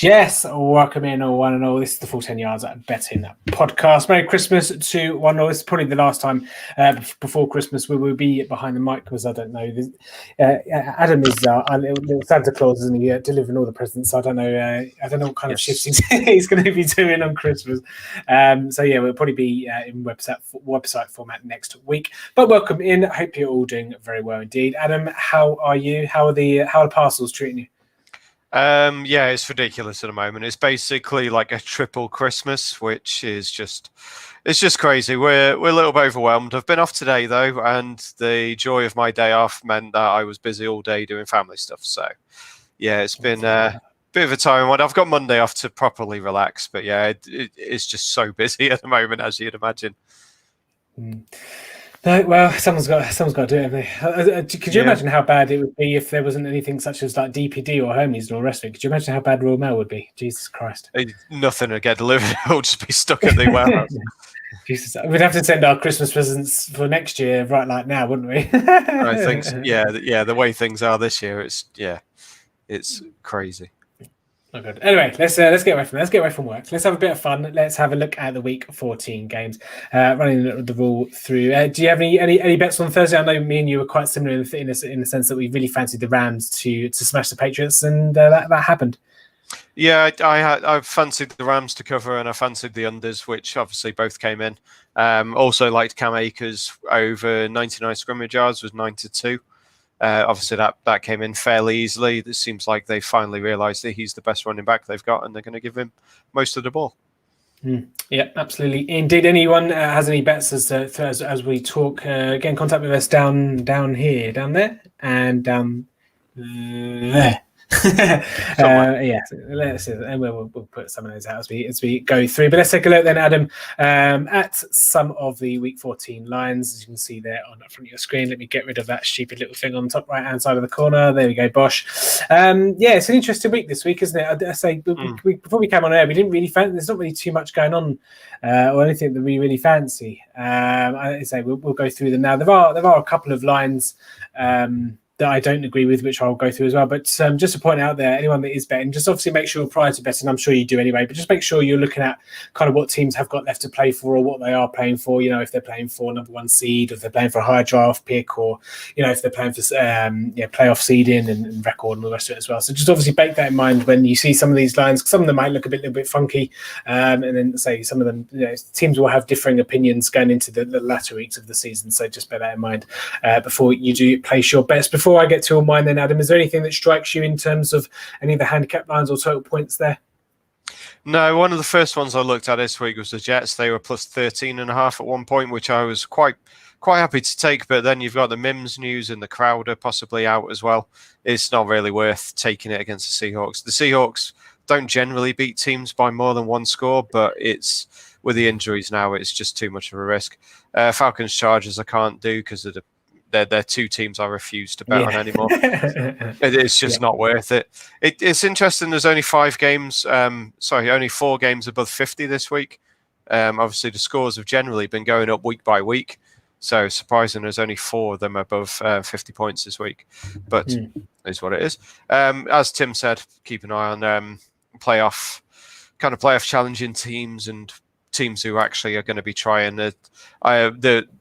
Yes, welcome in all one and all. This is the Full 10 Yards Betting Podcast. Merry Christmas to one and all. This is probably the last time before Christmas we will be behind the mic because I don't know. Adam is our little Santa Claus, isn't he? Delivering all the presents. So I don't know what kind of shifts he's going to be doing on Christmas. So yeah, we'll probably be in website format next week. But welcome in. I hope you're all doing very well indeed. Adam, how are you? How are the parcels treating you? Yeah, it's ridiculous at the moment. It's basically like a triple Christmas, which is it's just crazy. We're a little bit overwhelmed. I've been off today though, and the joy of my day off meant that I was busy all day doing family stuff. So yeah, it's been a bit of a tiring one. I've got Monday off to properly relax, but yeah, it's just so busy at the moment, as you'd imagine. No, well, someone's got to do it, haven't they? Could you imagine how bad it would be if there wasn't anything such as like DPD or Hermes and all the rest of it? Could you imagine how bad Royal Mail would be? Jesus Christ! Nothing to get delivered. It'll just be stuck at the warehouse. Jesus, we'd have to send our Christmas presents for next year right like now, wouldn't we? I think so. Yeah. The way things are this year, it's crazy. Oh, good. Anyway, let's get away from that. Let's get away from work. Let's have a bit of fun. Let's have a look at the week 14 games. Running the rule through. Do you have any bets on Thursday? I know me and you were quite similar in the sense that we really fancied the Rams to smash the Patriots, and that happened. Yeah, I fancied the Rams to cover, and I fancied the unders, which obviously both came in. Also liked Cam Akers over 99 scrimmage yards, was 9-2. Obviously, that came in fairly easily. It seems like they finally realised that he's the best running back they've got, and they're going to give him most of the ball. Yeah, absolutely. Indeed, anyone has any bets as we talk? Get in contact with us down here, down there, and down there. Let's see, and we'll put some of those out as we go through. But let's take a look then, Adam, at some of the Week 14 lines. As you can see there on the front of your screen. Let me get rid of that stupid little thing on the top right hand side of the corner. There we go, bosh. It's an interesting week this week, isn't it? I say before we came on air, we didn't really fancy. There's not really too much going on or anything that we really fancy. I say we'll go through them now. There are a couple of lines that I don't agree with, which I'll go through as well. But just to point out there, anyone that is betting, just obviously make sure prior to betting, I'm sure you do anyway, but just make sure you're looking at kind of what teams have got left to play for or what they are playing for. You know, if they're playing for number one seed, or if they're playing for a higher draft pick, or, you know, if they're playing for playoff seeding and record and all the rest of it as well. So just obviously bake that in mind when you see some of these lines. Some of them might look a little bit funky. And then say some of them, teams will have differing opinions going into the latter weeks of the season. So just bear that in mind before you do place your bets. Before I get to all mine then, Adam, is there anything that strikes you in terms of any of the handicap lines or total points there? No, one of the first ones I looked at this week was the Jets. They were plus 13.5 at one point, which I was quite happy to take. But then you've got the Mims news and the Crowder possibly out as well. It's not really worth taking it against the Seahawks. The Seahawks don't generally beat teams by more than one score, but it's with the injuries now, it's just too much of a risk. Falcons Chargers I can't do because of they're two teams I refuse to bet on anymore. It's just not worth it. It's interesting. There's only 4 games above 50 this week. Obviously, the scores have generally been going up week by week. So surprising, there's only 4 of them above 50 points this week. But is what it is. As Tim said, keep an eye on playoff challenging teams and teams who actually are going to be trying.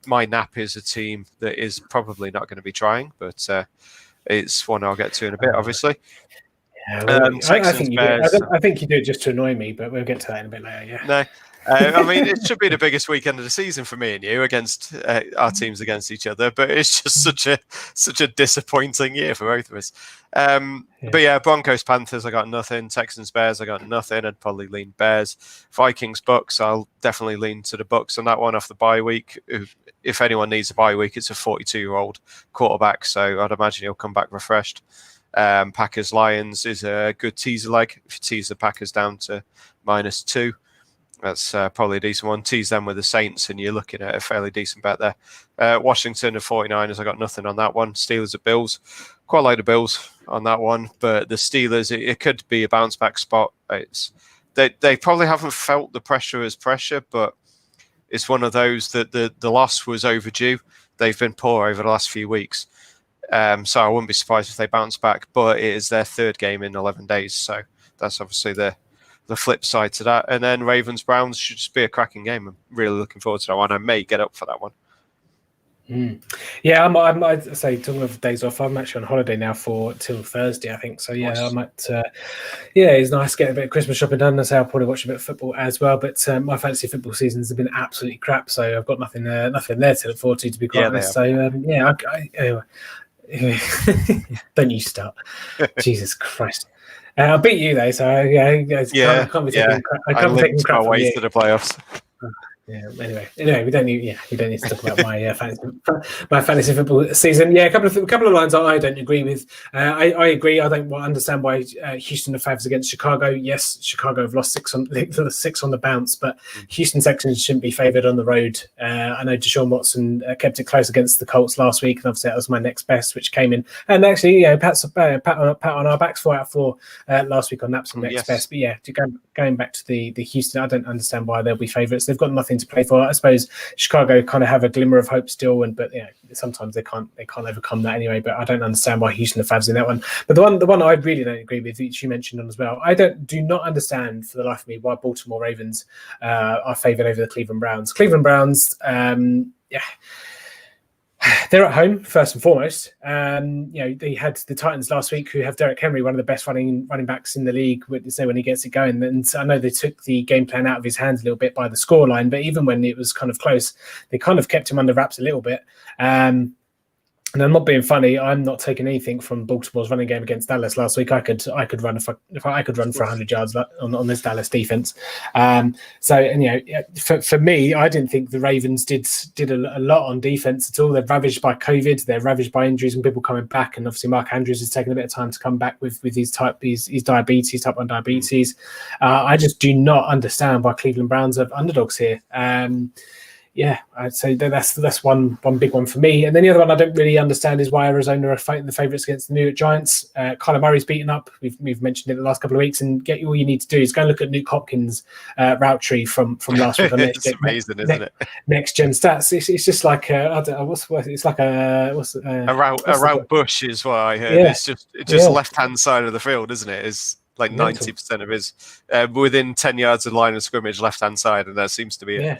My Nap is a team that is probably not going to be trying, but it's one I'll get to in a bit, obviously. Yeah, I think you do it just to annoy me, but we'll get to that in a bit later. Yeah. No. I mean, it should be the biggest weekend of the season for me and you against our teams against each other, but it's just such a disappointing year for both of us. But yeah, Broncos Panthers, I got nothing. Texans Bears, I got nothing. I'd probably lean Bears. Vikings Bucks, I'll definitely lean to the Bucks on that one off the bye week. If anyone needs a bye week, it's a 42-year-old quarterback, so I'd imagine he'll come back refreshed. Packers Lions is a good teaser leg. If you tease the Packers down to -2. That's probably a decent one. Tease them with the Saints, and you're looking at a fairly decent bet there. Washington and 49ers, I got nothing on that one. Steelers at Bills. Quite like the Bills on that one, but the Steelers, it could be a bounce back spot. They probably haven't felt the pressure as pressure, but it's one of those that the loss was overdue. They've been poor over the last few weeks. So I wouldn't be surprised if they bounce back, but it is their 3rd game in 11 days, so that's obviously the flip side to that. And then Ravens Browns should just be a cracking game. I'm really looking forward to that one. I may get up for that one. Yeah, I'd say talking of days off, I'm actually on holiday now till Thursday, I think. So yeah, nice. I might. Yeah, it's nice to get a bit of Christmas shopping done. So I'll probably watch a bit of football as well. But my fantasy football seasons have been absolutely crap, so I've got nothing there to look forward to be quite honest. So yeah, anyway, don't you start, Jesus Christ. I'll beat you though, so I can't be taking crap. I linked my way to the playoffs. Yeah. Anyway, we don't need to talk about my fantasy football season. Yeah, a couple of lines I don't agree with. I agree. I don't understand why Houston are favourites against Chicago. Yes, Chicago have lost 6 on the bounce, but Houston Texans shouldn't be favoured on the road. I know Deshaun Watson kept it close against the Colts last week, and obviously that was my next best, which came in. And actually, pat on our backs 4 out of 4 last week on Naps and next best. But yeah, going back to the Houston, I don't understand why they'll be favourites. They've got nothing to play for. I suppose Chicago kind of have a glimmer of hope still, but sometimes they can't overcome that anyway. But I don't understand why Houston are favs in that one. But the one I really don't agree with, which you mentioned on as well, I do not understand for the life of me why Baltimore Ravens are favoured over the Cleveland Browns. Cleveland Browns, they're at home first and foremost. They had the Titans last week, who have Derrick Henry, one of the best running backs in the league. When he gets it going, and I know they took the game plan out of his hands a little bit by the scoreline, but even when it was kind of close, they kind of kept him under wraps a little bit. And I'm not being funny. I'm not taking anything from Baltimore's running game against Dallas last week. I could run for 100 yards on this Dallas defense. For me, I didn't think the Ravens did a lot on defense at all. They're ravaged by COVID. They're ravaged by injuries and people coming back. And obviously, Mark Andrews has taken a bit of time to come back with his type 1 diabetes. I just do not understand why Cleveland Browns have underdogs here. I'd say that's one big one for me. And then the other one I don't really understand is why Arizona are fighting the favourites against the New York Giants. Kyler Murray's beaten up. We've mentioned it the last couple of weeks, and all you need to do is go and look at Nuke Hopkins' route tree from last week. It's amazing, isn't it? Next gen stats. It's just like a route bush is what I heard. Yeah. It's just left hand side of the field, isn't it? It's like 90% of his within 10 yards of the line of scrimmage, left hand side, and that seems to be it. Yeah.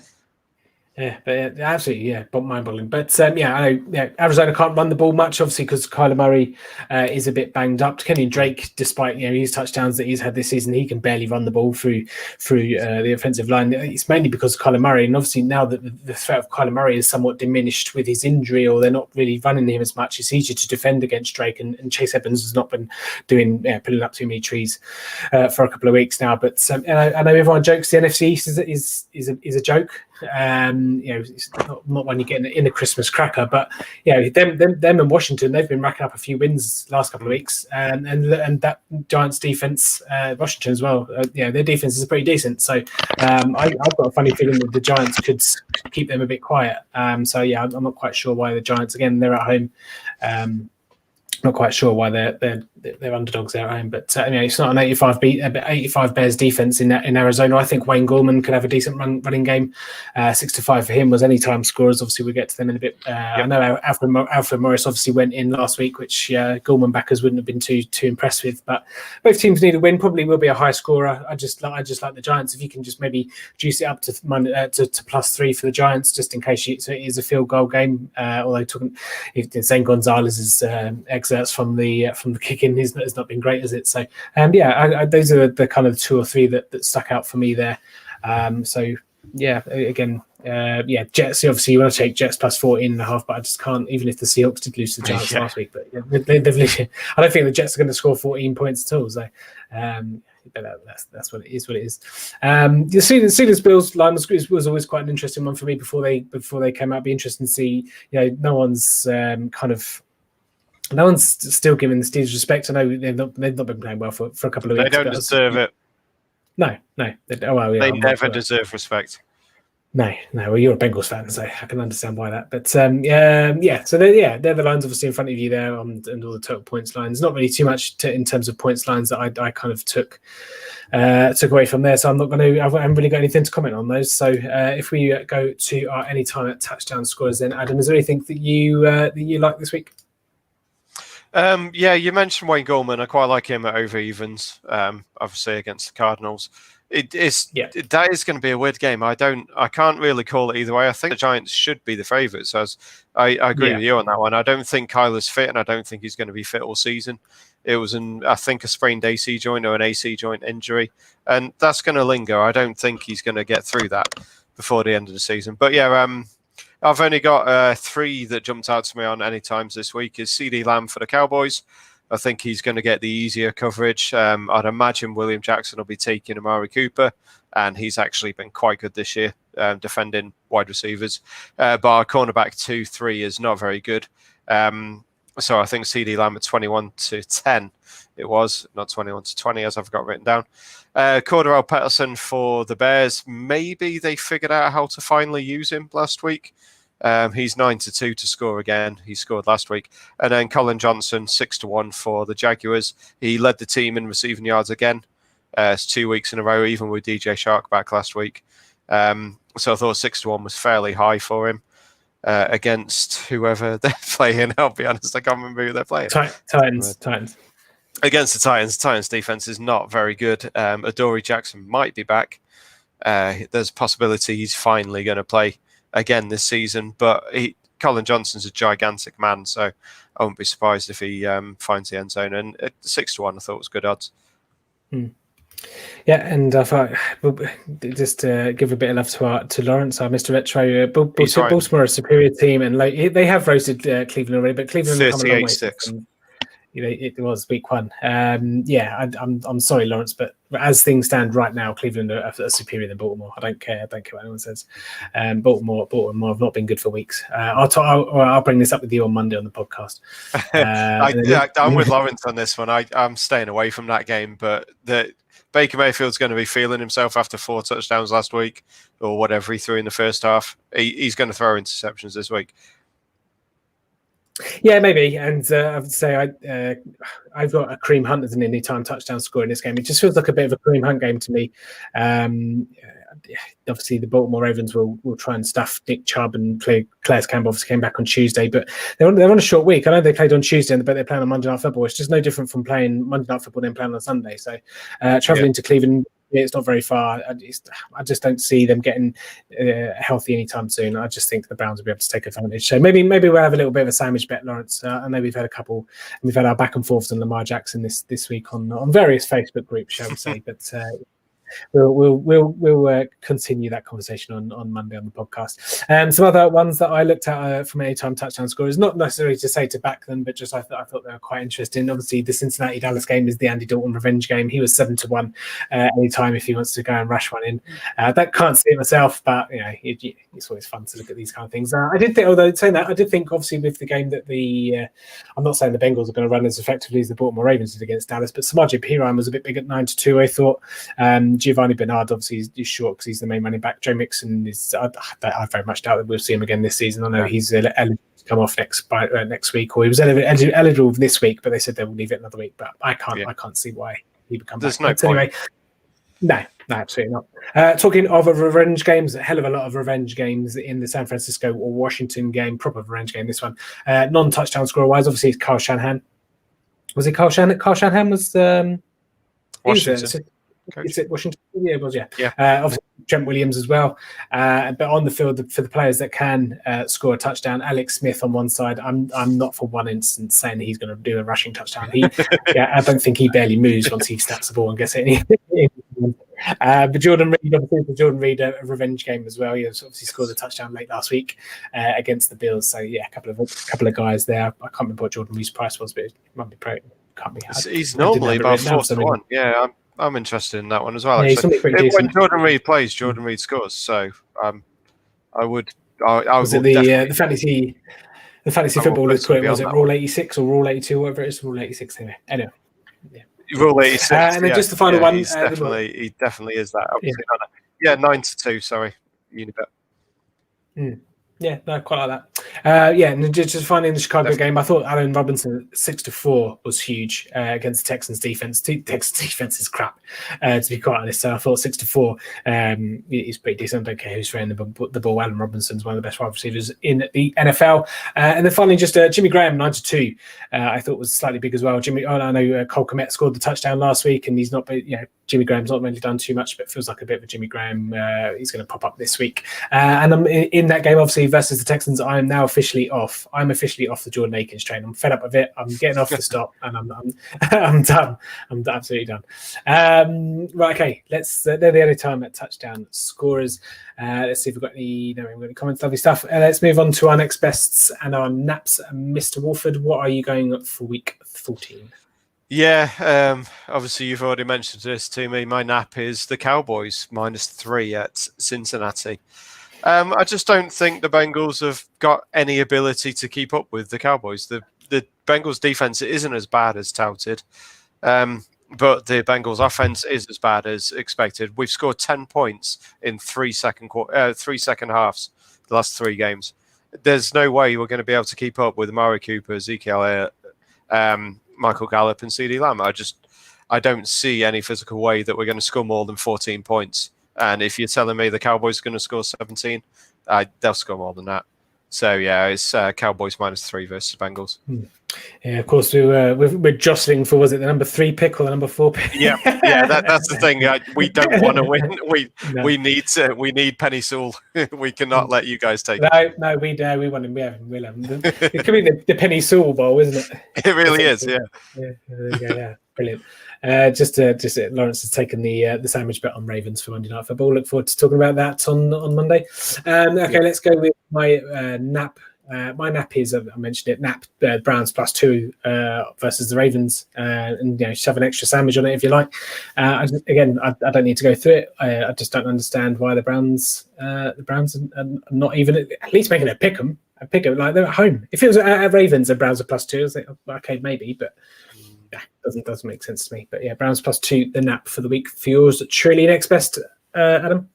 Yeah, but absolutely, but mind-boggling. But I know Arizona can't run the ball much, obviously, because Kyler Murray is a bit banged up. Kenyon Drake, despite his touchdowns that he's had this season, he can barely run the ball through the offensive line. It's mainly because of Kyler Murray, and obviously now that the threat of Kyler Murray is somewhat diminished with his injury, or they're not really running him as much, it's easier to defend against Drake. And Chase Edmonds has not been pulling up too many trees for a couple of weeks now. But I know everyone jokes the NFC East is a joke. It's not one you get in a Christmas cracker, but them and Washington, they've been racking up a few wins last couple of weeks, and that Giants defense, Washington as well. Their defense is pretty decent. So I've got a funny feeling that the Giants could keep them a bit quiet. I'm not quite sure why the Giants, again, they're at home. Not quite sure why they're underdogs there at home, but it's not an 85 Bears defense in Arizona. I think Wayne Gallman could have a decent running game. 6-5 for him was anytime scorers. Obviously, we'll get to them in a bit. I know Alfred Morris obviously went in last week, which Gallman backers wouldn't have been too impressed with. But both teams need a win. Probably will be a high scorer. I just like the Giants. If you can just maybe juice it up to +3 for the Giants, just in case it is a field goal game. Although Zane Gonzalez's excerpts from the kick-in has not been great, has it? So those are the kind of 2 or 3 that stuck out for me there. Jets, obviously you want to take Jets +14.5, but I just can't, even if the Seahawks did lose to the Giants last week. But I don't think the Jets are going to score 14 points at all. So that's what it is. The Steelers Bills line was always quite an interesting one for me before they came out. Be interesting to see. No one's still giving the Steelers respect. I know they've not been playing well for a couple of weeks. They don't deserve it. No. They never deserve respect. No. Well, you're a Bengals fan, so I can understand why that. But So they're the lines obviously in front of you there, and all the total points lines. Not really too much in terms of points lines that I kind of took away from there. So I haven't really got anything to comment on those. So if we go to our anytime at touchdown scores, then Adam, is there anything that you like this week? Yeah, you mentioned Wayne Goldman. I quite like him at over evens. Obviously against the Cardinals. That is going to be a weird game. I can't really call it either way. I think the Giants should be the favourites. As I agree with you on that one. I don't think Kyler's fit, and I don't think he's going to be fit all season. It was I think a sprained AC joint or an AC joint injury, and that's going to linger. I don't think he's going to get through that before the end of the season. But yeah, I've only got 3 that jumped out to me on any times this week. Is CeeDee Lamb for the Cowboys. I think he's going to get the easier coverage. I'd imagine William Jackson will be taking Amari Cooper, and he's actually been quite good this year defending wide receivers. But our cornerback 2-3 is not very good. So I think CeeDee Lamb at 21-10. It was not 21-20 as I've got written down. Cordarrelle Patterson for the Bears. Maybe they figured out how to finally use him last week. He's 9-2 to score again. He scored last week. And then Colin Johnson 6-1 for the Jaguars. He led the team in receiving yards again. It's 2 weeks in a row, even with DJ Shark back last week. So I thought 6-1 was fairly high for him. Against whoever they're playing. I'll be honest, I can't remember who they're playing. Titans. Against the Titans defense is not very good. Adoree Jackson might be back. There's a possibility he's finally going to play again this season, but Colin Johnson's a gigantic man, so I wouldn't be surprised if he finds the end zone. And 6-1, I thought was good odds. Yeah, and I thought just to give a bit of love to Lawrence, our Mr. Retro. Baltimore are a superior team, and they have roasted Cleveland already, but Cleveland 38-6. It was week 1. I'm sorry, Lawrence, but as things stand right now, Cleveland are superior than Baltimore. I don't care what anyone says. Baltimore have not been good for weeks. I'll bring this up with you on Monday on the podcast. I'm with Lawrence on this one. I'm staying away from that game, but Baker Mayfield's going to be feeling himself after 4 touchdowns last week or whatever he threw in the first half. He's going to throw interceptions this week. Yeah, maybe. And I would say I've got a Kareem Hunt as an anytime touchdown scorer in this game. It just feels like a bit of a Kareem Hunt game to me. Obviously, the Baltimore Ravens will try and stuff Nick Chubb and Calais Campbell. Obviously came back on Tuesday, but they're on a short week. I know they played on Tuesday, but they're playing on Monday Night Football. It's just no different from playing Monday Night Football than playing on Sunday. So traveling to Cleveland, it's not very far. I just don't see them getting healthy anytime soon. I just think the Browns will be able to take advantage. So maybe we'll have a little bit of a sandwich bet, Lawrence. I know we've had a couple, and we've had our back and forths on Lamar Jackson this week on various Facebook groups, shall we say? But we'll continue that conversation on Monday on the podcast. Some other ones that I looked at from anytime touchdown scorers, not necessarily to say to back them, but just I thought they were quite interesting. Obviously, the Cincinnati Dallas game is the Andy Dalton revenge game. He was 7-1 anytime if he wants to go and rush one in. That can't see it myself, but it's always fun to look at these kind of things. I did think, although saying that, I did think obviously with the game that I'm not saying the Bengals are going to run as effectively as the Baltimore Ravens did against Dallas, but Samaje Perine was a bit big at 9-2. I thought. Giovanni Bernard obviously is short because he's the main running back. Joe Mixon is. I very much doubt that we'll see him again this season. I know he's eligible to come off next week, or he was eligible this week, but they said they will leave it another week. But I can't see why he would come back. There's no point. Anyway, no, absolutely not. Talking of revenge games, a hell of a lot of revenge games in the San Francisco or Washington game. Proper revenge game. This one, non-touchdown scorer wise, obviously it's Kyle Shanahan. Was it Kyle Shanahan? Kyle Shanahan was Washington. Is it Washington? Yeah, it was. Yeah. Obviously, Trent Williams as well. But on the field, for the players that can score a touchdown, Alex Smith on one side. I'm not for one instance saying that he's going to do a rushing touchdown. I don't think he barely moves once he snaps the ball and gets it. But Jordan Reed, a revenge game as well. He obviously scored a touchdown late last week against the Bills. So yeah, a couple of guys there. I can't remember what Jordan Reed's price was, but it might be can't be. He's normally about 4-1. Yeah. I'm interested in that one as well. Yeah, when Jordan Reed plays, Jordan Reed scores. So I would. The fantasy football is correct. Was it Rule 86 or Rule 82, whatever it is? Rule 86 anyway. Yeah. Rule 86. And then just the final one. He definitely is that. Yeah, 9-2. Sorry, Unibet. Yeah, no, quite like And just finally in the Chicago game, I thought Allen Robinson 6-4 was huge against the Texans defense. Texans defense is crap, to be quite honest. So I thought 6-4 is pretty decent. I don't care who's throwing the ball. Allen Robinson's one of the best wide receivers in the NFL. And then finally, just Jimmy Graham 9-2. I thought was slightly big as well. I know Cole Kmet scored the touchdown last week, and he's not been, Jimmy Graham's not really done too much, but it feels like a bit of a Jimmy Graham. He's going to pop up this week. And I'm in that game, obviously, versus the Texans. I am now officially off. I'm officially off the Jordan Akins train. I'm fed up with it. I'm getting off the stop, and I'm done. I'm absolutely done. Right, okay. They're the only time at touchdown scorers. Let's see if we've got any comments, lovely stuff. Let's move on to our next bests and our naps. Mr. Wolford, what are you going for week 14? Yeah, obviously you've already mentioned this to me. My nap is the Cowboys -3 at Cincinnati. I just don't think the Bengals have got any ability to keep up with the Cowboys. The Bengals defense isn't as bad as touted, but the Bengals offense is as bad as expected. We've scored 10 points in 3 second halves the last 3 games. There's no way we're going to be able to keep up with Amari Cooper, Ezekiel Elliott, Michael Gallup and CeeDee Lamb. I don't see any physical way that we're going to score more than 14 points. And if you're telling me the Cowboys are going to score 17, they'll score more than that. So yeah, it's Cowboys -3 versus Bengals. Yeah, of course we're jostling for, was it the number 3 pick or the number 4 pick? Yeah, that's the thing. We don't want to win. We need Penny Sewell. We cannot let you guys take it. No, we want him. We'll have him. It could be the Penny Sewell Bowl, isn't it? It really is. Yeah. There you go. Yeah, brilliant. Lawrence has taken the sandwich bet on Ravens for Monday Night Football. Look forward to talking about that on Monday. Okay, let's go with my nap. My nap is, I mentioned it, nap Browns +2 versus the Ravens, and shove an extra sandwich on it if you like. I don't need to go through it. I just don't understand why the Browns are not even at least making a pick 'em. Like they're at home. If it was at Ravens and Browns are +2, I was like, okay, maybe, but yeah, doesn't make sense to me. But yeah, Browns +2, the nap for the week. For yours, truly next best, Adam.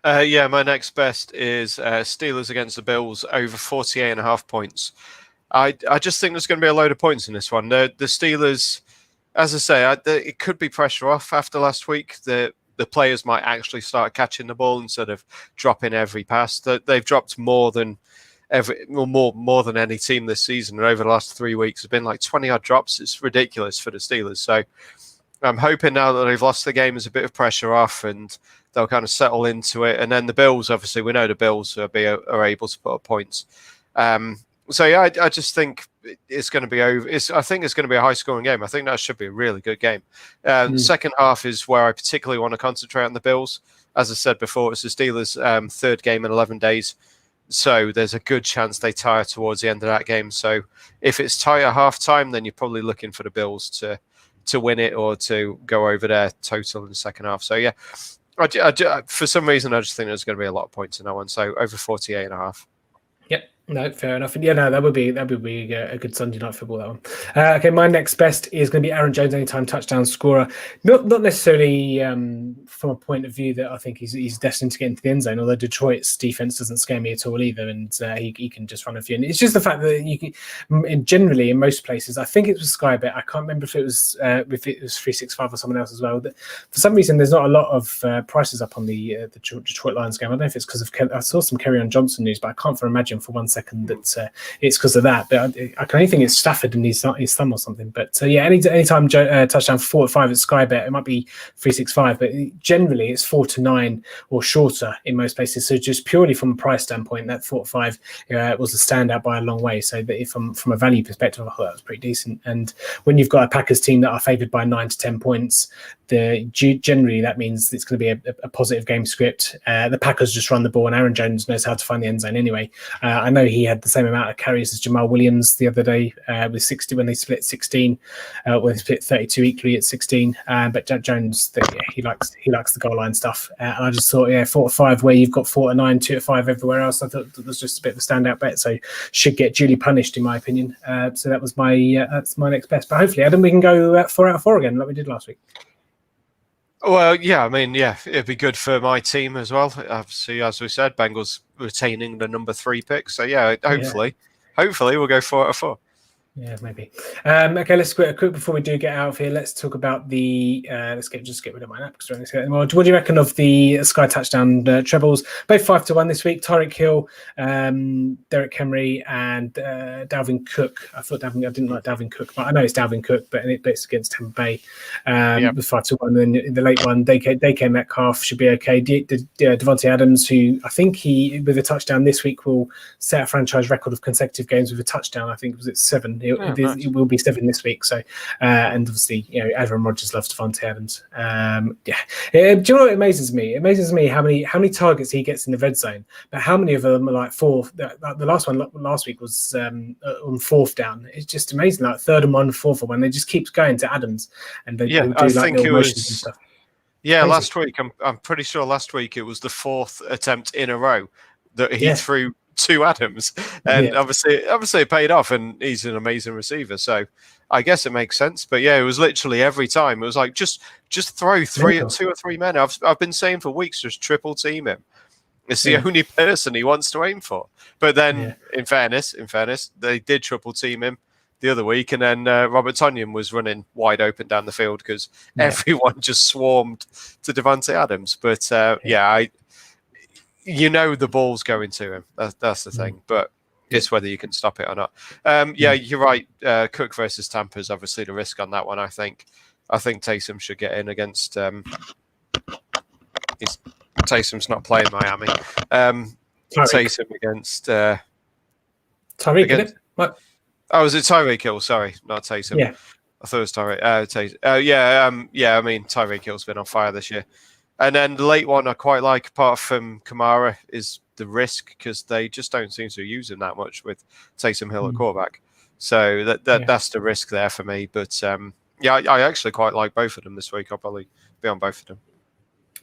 My next best is Steelers against the Bills over 48.5 points. I just think there's going to be a load of points in this one. The Steelers, as I say, it could be pressure off after last week. The players might actually start catching the ball instead of dropping every pass. They've dropped more than any team this season. And over the last 3 weeks, have been like 20-odd drops. It's ridiculous for the Steelers. So I'm hoping now that they've lost the game, there's a bit of pressure off and they'll kind of settle into it. And then the Bills, obviously, we know the Bills are able to put up points. I just think it's going to be over. I think it's going to be a high-scoring game. I think that should be a really good game. Second half is where I particularly want to concentrate on the Bills. As I said before, it's the Steelers' third game in 11 days. So there's a good chance they tire towards the end of that game. So if it's tight at halftime, then you're probably looking for the Bills to win it or to go over their total in the second half. So yeah, for some reason, I just think there's going to be a lot of points in that one. So over 48.5. Yep. No, fair enough. And yeah, no, that would be a good Sunday Night Football, that one. Okay, my next best is going to be Aaron Jones, anytime touchdown scorer. Not necessarily from a point of view that I think he's destined to get into the end zone, although Detroit's defense doesn't scare me at all either, and he can just run a few. And it's just the fact that you can, generally in most places, I think it was Sky Bet. I can't remember if it was 365 or someone else as well. But for some reason, there's not a lot of prices up on the Detroit Lions game. I don't know if it's because of I saw some Kerryon Johnson news, but I can't imagine for 1 second that it's because of that. But I can only think it's Stafford and his thumb or something. But anytime touchdown 4 or 5 at Sky Bet, it might be 365, but generally it's 4 to 9 or shorter in most places. So just purely from a price standpoint, that 4 or 5 was a standout by a long way. So that if from a value perspective, I thought that was pretty decent. And when you've got a Packers team that are favoured by 9 to 10 points, generally that means it's going to be a positive game script. The Packers just run the ball, and Aaron Jones knows how to find the end zone anyway. I know he had the same amount of carries as Jamal Williams the other day with 60 when they split 16, when they split 32 equally at 16. But Jack Jones, he likes the goal line stuff. And I just thought, 4 to 5 where you've got 4 to 9, 2 to 5 everywhere else. I thought that was just a bit of a standout bet. So should get duly punished in my opinion. So that was that's my next best. But hopefully, Adam, we can go 4 out of 4 again like we did last week. Well, yeah, I mean, yeah, it'd be good for my team as well. Obviously, as we said, Bengals retaining the number 3 pick. So yeah, hopefully we'll go 4 out of 4. Yeah, maybe. Okay, let's quick before we do get out of here. Let's talk about the. Just get rid of my app because we're going to anymore. What do you reckon of the Sky touchdown trebles? Both 5-1 this week. Tyreek Hill, Derek Henry, and Dalvin Cook. I didn't like Dalvin Cook, but I know it's Dalvin Cook. But it's against Tampa Bay. With 5-1. And then in the late one, DK Metcalf should be okay. Devontae Adams, who I think he with a touchdown this week will set a franchise record of consecutive games with a touchdown. I think it 7. Nice. It will be 7 this week. So, and obviously, Aaron Rodgers loves Devontae Adams. Do you know what amazes me? It amazes me how many targets he gets in the red zone, but how many of them are like 4. The last one last week was on 4th down. It's just amazing. Like 3rd and 1, 4th and 1. They just keeps going to Adams, and they do I like think it was. was. And stuff. Yeah, Crazy. last week I'm pretty sure last week it was the 4th attempt in a row that he threw to Adams, and obviously it paid off, and he's an amazing receiver, so I guess it makes sense. But yeah, it was literally every time it was like just throw 2 or 3 men. I've been saying for weeks, just triple team him. It's the only person he wants to aim for. But then in fairness, they did triple team him the other week, and then Robert Tonyan was running wide open down the field because everyone just swarmed to Devontae Adams. But the ball's going to him. That's the thing. But it's whether you can stop it or not. You're right. Cook versus Tampa is obviously the risk on that one. I think Taysom should get in against. Taysom's not playing Miami. Taysom against Tyreek. What? Oh, was it Tyreek Hill? Sorry, not Taysom. Yeah. I thought it was Tyreek. I mean, Tyreek Hill's been on fire this year. And then the late one I quite like, apart from Kamara, is the risk because they just don't seem to use him that much with Taysom Hill at quarterback. So that's the risk there for me. But I actually quite like both of them this week. I'll probably be on both of them.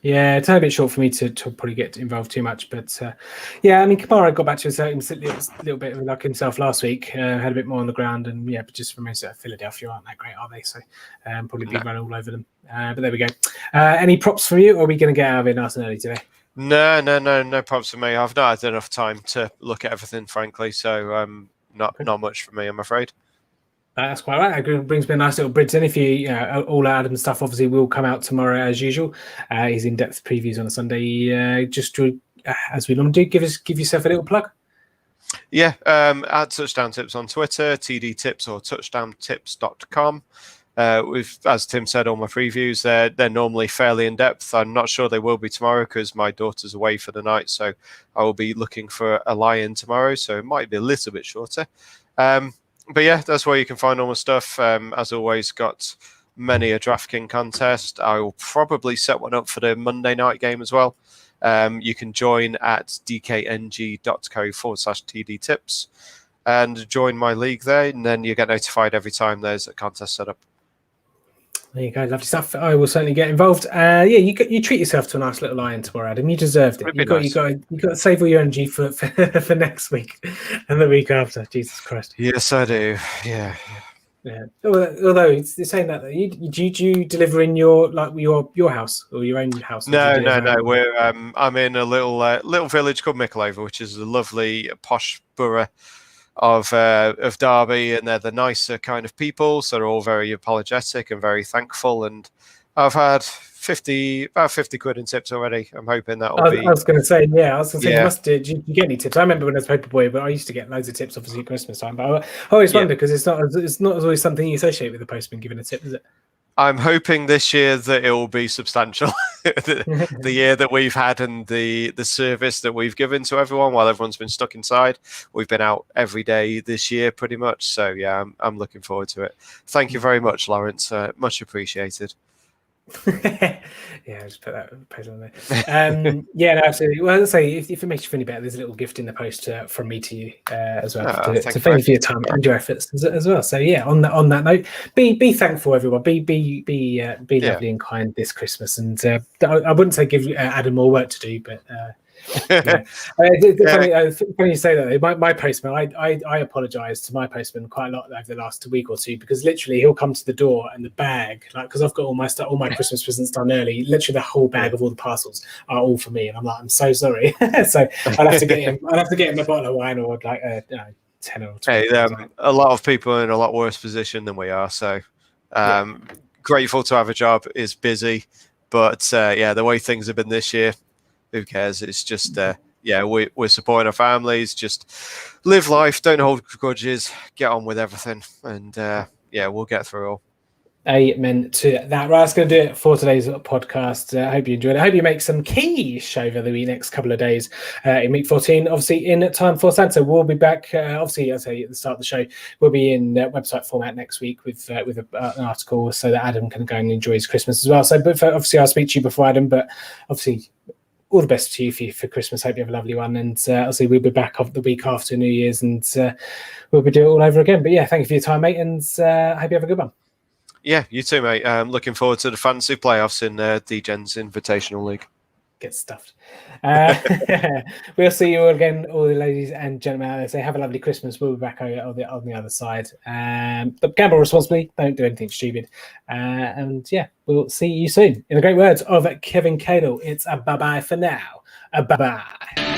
Yeah, it's a bit short for me to probably get involved too much, but I mean, Kamara got back to a little bit of luck himself last week. Had a bit more on the ground, and but just from Philadelphia aren't that great, are they? So probably be run all over them. But there we go. Any props from you? Or are we going to get out of it nice and early today? No props for me. I've not had enough time to look at everything, frankly. So not much for me, I'm afraid. That's quite right. That brings me a nice little bridge. And if all Adam stuff obviously will come out tomorrow as usual. His in-depth previews on a Sunday. As we normally do, give yourself a little plug. Yeah, at Touchdown Tips on Twitter, TD Tips or touchdowntips.com. As Tim said, all my previews, they're normally fairly in-depth. I'm not sure they will be tomorrow because my daughter's away for the night, so I will be looking for a lie-in tomorrow, so it might be a little bit shorter. But yeah, that's where you can find all my stuff. As always, got many a DraftKings contest. I will probably set one up for the Monday night game as well. You can join at dkng.co/TD Tips and join my league there, and then you get notified every time there's a contest set up. There you go, lovely stuff. I will certainly get involved. You treat yourself to a nice little lie-in tomorrow, Adam. You deserved it. You got to save all your energy for next week and the week after. Jesus Christ. Yes, I do. Yeah. Although it's saying that, do you deliver in your house or your own house? No. We're I'm in a little village called Mickleover, which is a lovely posh borough of Derby, and they're the nicer kind of people, so they're all very apologetic and very thankful. And I've had about 50 quid in tips already. I'm hoping that'll be. I was going to say, you must do. Do you get any tips? I remember when I was Paperboy, but I used to get loads of tips, obviously at Christmas time. But I always wonder because it's not always something you associate with the postman giving a tip, is it? I'm hoping this year that it will be substantial. the year that we've had and the service that we've given to everyone while everyone's been stuck inside. We've been out every day this year pretty much. So, yeah, I'm looking forward to it. Thank you very much, Lawrence. Much appreciated. Just put that post on there. Absolutely. Well, let's say if it makes you feel any better, there's a little gift in the post from me to you as well to thank you for your time and your efforts as well. So on that note, be thankful, everyone. Be lovely and kind this Christmas, and I wouldn't say give Adam more work to do, but Yeah. Funny you say that. My postman, I apologise to my postman quite a lot over the last week or two, because literally he'll come to the door and the bag, like, because I've got all my stuff, all my Christmas presents done early. Literally, the whole bag of all the parcels are all for me, and I'm like, I'm so sorry. So I'll have to get him. I'll have to get him a bottle of wine or like 10 or 20. Hey, a lot of people are in a lot worse position than we are. So grateful to have a job. Is busy, but the way things have been this year, who cares? It's just we're supporting our families. Just live life, don't hold grudges, get on with everything, and we'll get through it all. Amen to that. Right, that's going to do it for today's podcast. I hope you enjoyed it. I hope you make some quiche over the next couple of days in week 14. Obviously, in time for Santa, we'll be back. Obviously, as I say at the start of the show, we'll be in website format next week with an article so that Adam can go and enjoy his Christmas as well. So, but obviously, I'll speak to you before Adam. But obviously, all the best to you for Christmas. Hope you have a lovely one. And obviously, we'll be back the week after New Year's, and we'll be doing it all over again. But yeah, thank you for your time, mate, and hope you have a good one. Yeah, you too, mate. Looking forward to the fantasy playoffs in DGen's Invitational League. Get stuffed. We'll see you all again, all the ladies and gentlemen out there. Say have a lovely Christmas. We'll be back on the other side. But gamble responsibly. Don't do anything stupid. And yeah, we'll see you soon. In the great words of Kevin Cadle, it's a bye-bye for now. A bye-bye.